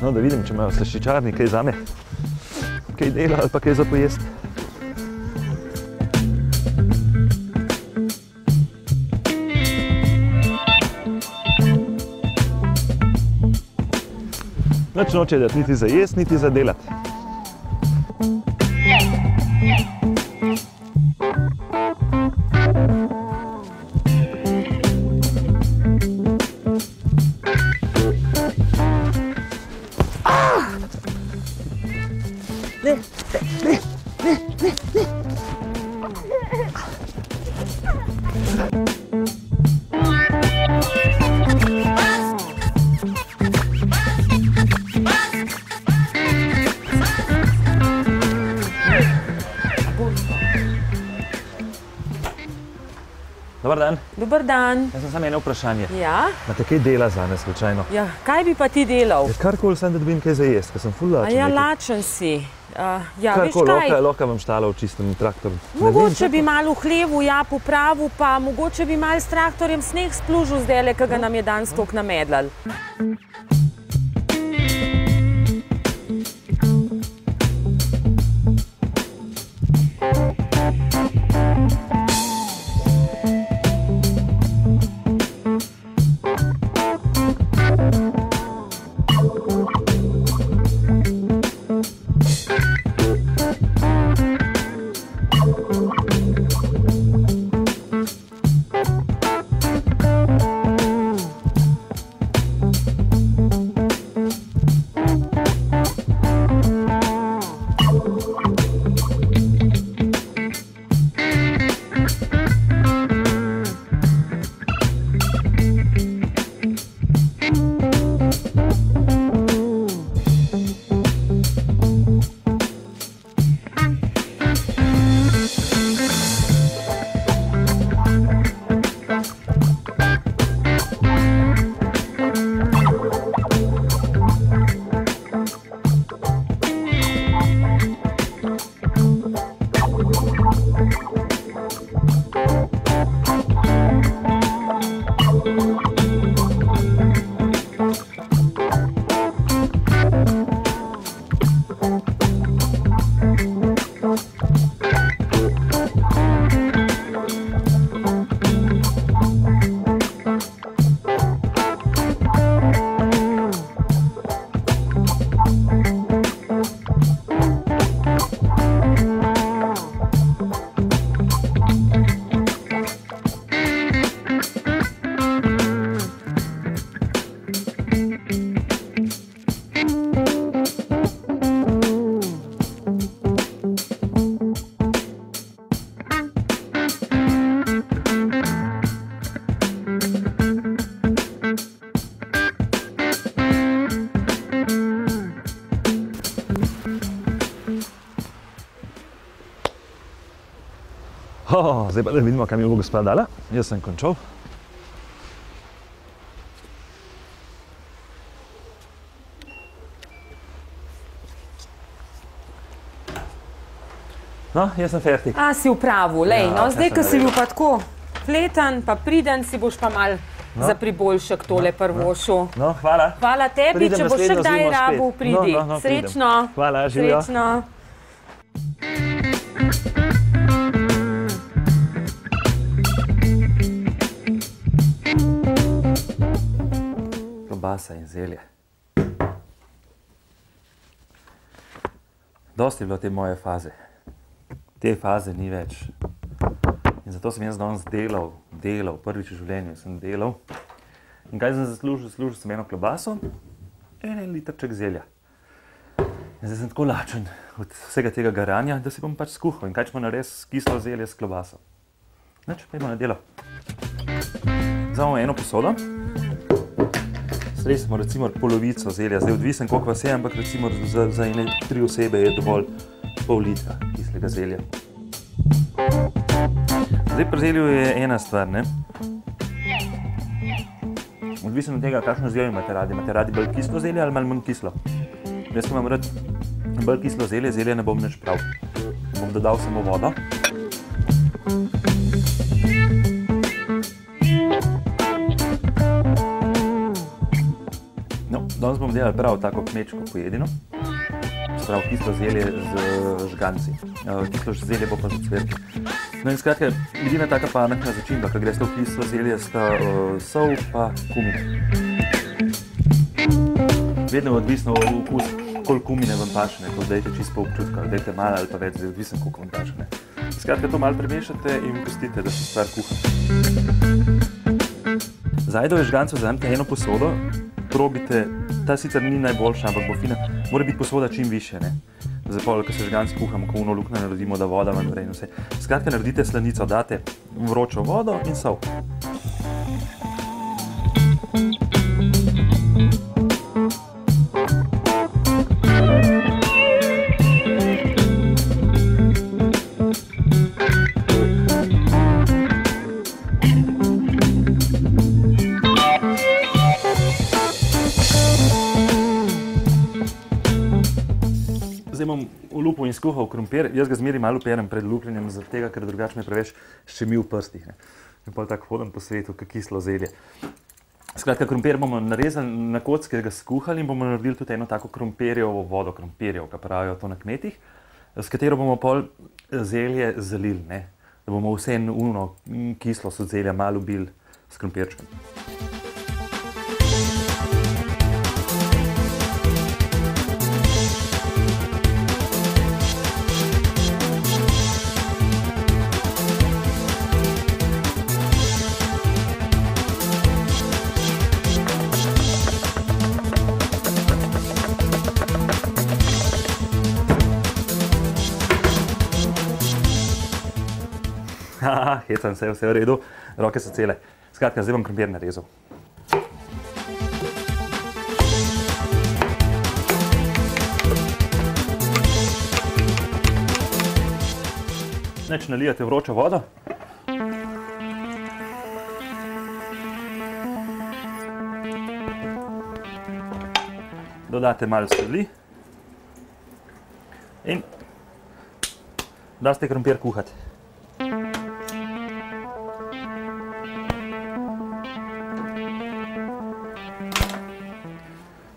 No, da vidim, če imajo slaščičarni kaj zame. Kaj dela ali pa kaj za pojest. Nič noče dati niti za jest, niti za delati. Dobar dan. Dobar dan. Jaz sem samo eno vprašanje. Ja? Imate kaj dela zame slučajno? Ja, kaj bi pa ti delal? Karkoli sem, da dobim kaj za jesti, ker sem ful lačen. Ja, lačen si. Ja, veš kaj? kaj? Lahko vam štala v čistem traktorju. Mogoče bi malo v hlevu, ja, popravil, pa mogoče bi malo s traktorjem sneg splužil zdajle, ki ga nam je danes toliko namedlal. Zdaj pa da vidimo, kaj mi bo gospa dala. Jaz sem končal. No, jaz sem fertik. Si v pravu, lej, no zdaj, ko si bil pa tako fleten, pa priden, si boš pa mal za priboljšek tole prvošel. No, hvala. Hvala tebi, če boš še kdaj rabil, pridi. Srečno. Hvala, živijo. Srečno. Klobasa in zelje. Dosti je bilo te moje faze. Te faze ni več. In zato sem jaz danes delal, prvič v življenju sem delal. In kaj sem zaslužil? Zaslužil sem eno klobaso in en litrček zelja. In zdaj sem tako lačen od vsega tega garanja, da si bom pač skuhal. In kaj če bomo naredili kislo zelje s klobaso? Nič, pojdimo na delo. Vzamemo eno posodo. Stresemo recimo polovico zelja. Zdaj odvisen, koliko vas je, ampak recimo za ene 3 osebe je dovolj pol litra kislega zelja. Zdaj pri zelju je ena stvar, ne? Odvisen od tega, kakšno zelje imate radi. Imate radi bolj kislo zelje ali malo manj kislo? Jaz, ko imam rad bolj kislo zelje, zelje ne bom nič prav. Bom dodal samo vodo. Danes bomo delali prav tako kmečko pojedino. Se pravi, kislo zelje z žganci. Kislo zelje bo pa z ocvirki. No in skratka, edina taka pametna začimba, ki gre s to kislo zelje, sta sol pa kumin. Vedno je odvisno okus, koliko kumine vam paše, ko dajte čisto po občutka, dajte malo ali pa več, zdaj odvisno, koliko vam paše. Skratka, to malo premešate in pustite, da se stvar kuha. Za ajdove žgance vzamete eno posodo, probite, ta sicer ni najboljša, ampak bo fina, mora biti posoda čim više, ne. Zdaj pol, ko se žganc kuhamo, ko uno luknjo naredimo, da voda ven vre in vse. Skratka, naredite slanico, date vročo vodo in sol. Zdaj bom olupil in skuhal krompir. Jaz ga zmeri malo operem pred lupljenjem, zaradi tega, ker drugače me preveč ščemi v prstih. In pol tako hodim po svetu, kot kislo zelje. Skratka, krompir bomo narezali na kocke, ga skuhali in bomo naredili tudi eno tako krompirjevo vodo, krompirjev, ki pravijo to na kmetih, s katero bomo pol zelje zalili, ne? Da bomo vse eno kislost od zelja malo ubili s krompirčkom. Hecam se, vse v redu, roke so cele. Skratka, zdaj bom krompir narezal. Neč nalijate vročo vodo. Dodate malo soli. In daste krompir kuhati.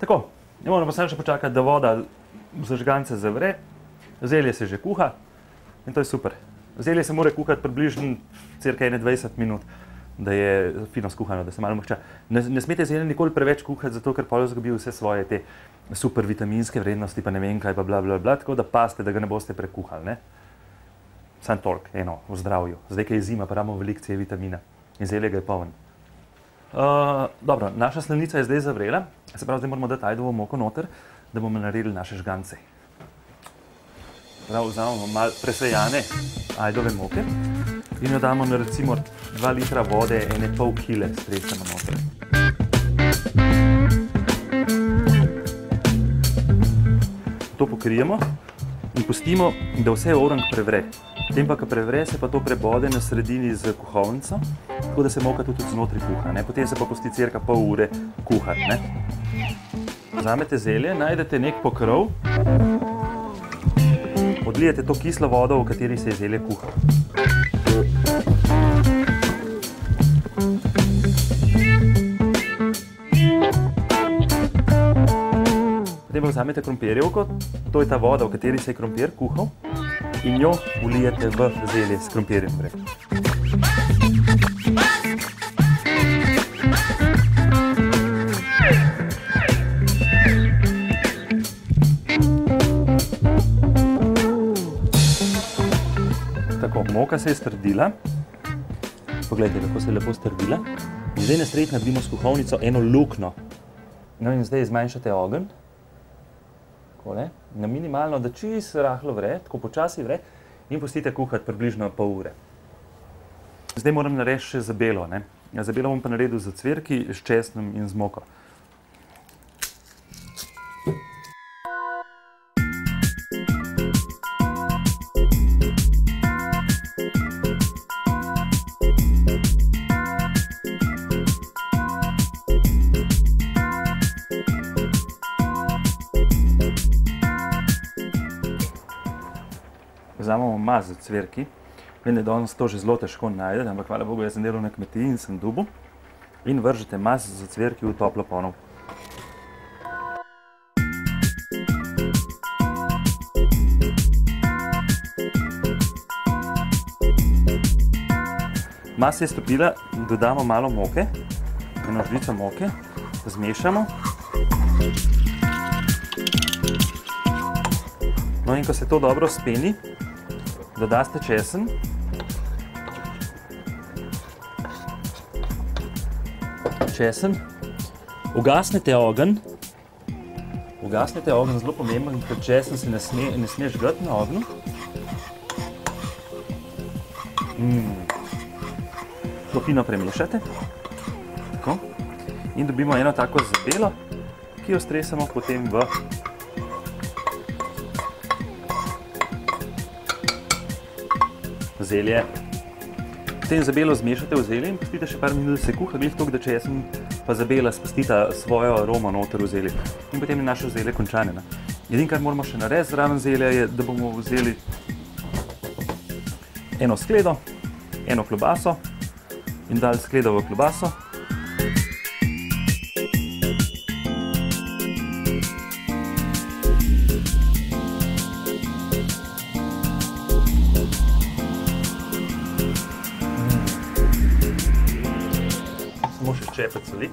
Tako, ne moramo samo še počakati, da voda za žgance zavre, zelje se že kuha in to je super. Zelje se mora kuhati približno cirka 20 minut, da je fino skuhano, da se malo mehča. Ne smete zelje nikoli preveč kuhati, zato ker pol izgubi vse svoje te super vitaminske vrednosti, pa ne vem kaj, pa bla bla bla, tako da pazite, da ga ne boste prekuhali, ne. Samo toliko, eno, v zdravju. Zdaj, ko je zima, pa imamo veliko C vitamina in zelje ga je poln. Dobro, naša slanica je zdaj zavrela, se pravi, zdaj moramo dati ajdovo moko noter, da bomo naredili naše žgance. Prav, vzamemo malo presejane ajdove moke in jo damo na recimo 2 litra vode, 1,5 kile stresemo noter. To pokrijemo in pustimo, da vse orang prevre. Potem pa, ko prevre, se pa to prebode na sredini z kuhalnico, tako da se moka tudi znotraj kuha, ne. Potem se pa pusti cirka pol ure kuhati, ne. Vzamete zelje, najdete nek pokrov, odlijete to kislo vodo, v kateri se je zelje kuha. Potem pa vzamete krompirjevko, to je ta voda, v kateri se je krompir kuhal, in jo vlijete v zelje s krompirjem vred. Tako, moka se je strdila. Poglejte, kako se je lepo strdila. In zdaj na sredi naredimo s kuhalnico eno luknjo. No in zdaj zmanjšate ogenj. Takole, na minimalno, da čisto rahlo vre, tako počasi vre, in pustite kuhati približno pol ure. Zdaj moram narediti še zabelo, ne. Zabelo bom pa naredil z ocvirki, s česnom in z moko. Vzamemo maz z ocvirki. Vem, da je danes to že zelo težko najdete, ampak hvala Bogu, jaz sem delal na kmetiji in sem dobil. In vržete maz z ocvirki v toplo ponev. Masa je stopila, dodamo malo moke, eno žlico moke, zmešamo. No in ko se to dobro speni, dodaste česen. Ugasnete ogenj. Zelo pomemben, ker česen se ne sme žgati na ognju. To fino premešate. Tako. In dobimo eno tako zabelo, ki jo stresamo potem v zelje. Potem zabelo zmešate v zelje in pustite še par minut, da se kuha, glih toliko, da česen pa zabela spustita svojo aromo noter v zelje. In potem je naše zelje končane. Edino, kar moramo še narediti zraven zelja, je, da bomo vzeli eno skledo, eno klobaso in dali skledo v klobaso. Samo še ščepec soli.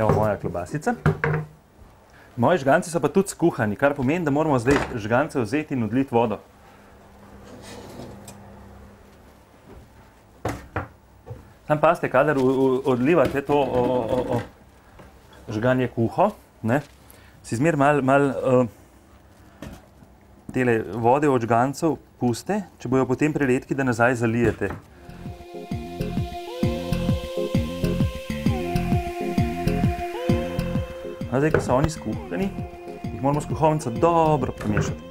Evo moja klobasica. Moji žganci so pa tudi skuhani, kar pomeni, da moramo zdaj žgance vzeti in odliti vodo. Sam pazite, kadar odlivate to žganje kuho, si zmer malo tele vode od žgancev puste, če bojo potem preredki, da nazaj zalijete. Zdaj, ko so oni skuhani, jih moramo s kuhalnico dobro premešati.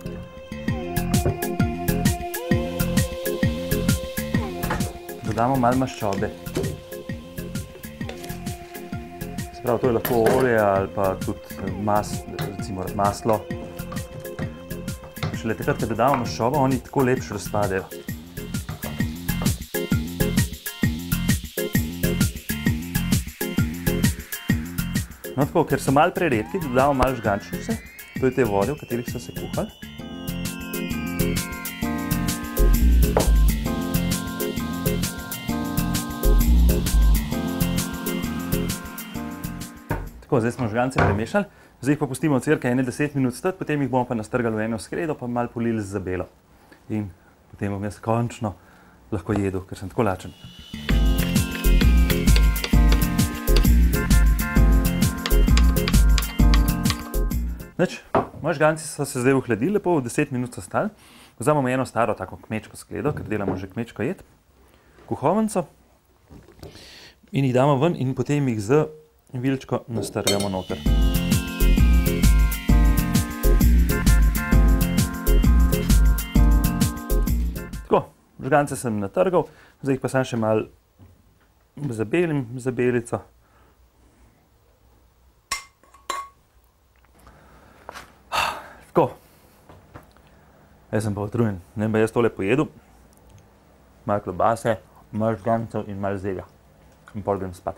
Dodamo malo maščobe. Se pravi, to je lahko olje ali pa tudi recimo maslo. Šele takrat, ko dodamo maščobo, oni tako lepše razpadejo. No tako, ker so malo preredki, dodamo malo žgančnice, to je te vode, v katerih so se kuhali. Tako, zdaj smo žgance premešali, zdaj jih pa pustimo cirka 10 minut stati, potem jih bomo pa nastrgali v eno skledo, pa malo polili z zabelo. In potem bom jaz končno lahko jedel, ker sem tako lačen. Moji žganci so se zdaj ohladili, lepo v 10 minut so stali. Vzamemo eno staro tako kmečko skledo, ker delamo že kmečko jed, kuhalnico in jih damo ven in potem jih z vilčko nastrgamo noter. Tako, žgance sem natrgal, zdaj jih pa sam še malo zabelim zabelico. Tako, jaz sem pa utrujen, ne vem pa jaz tole pojedel, malo klobase, malo žgancev in malo zelja in pol grem spat.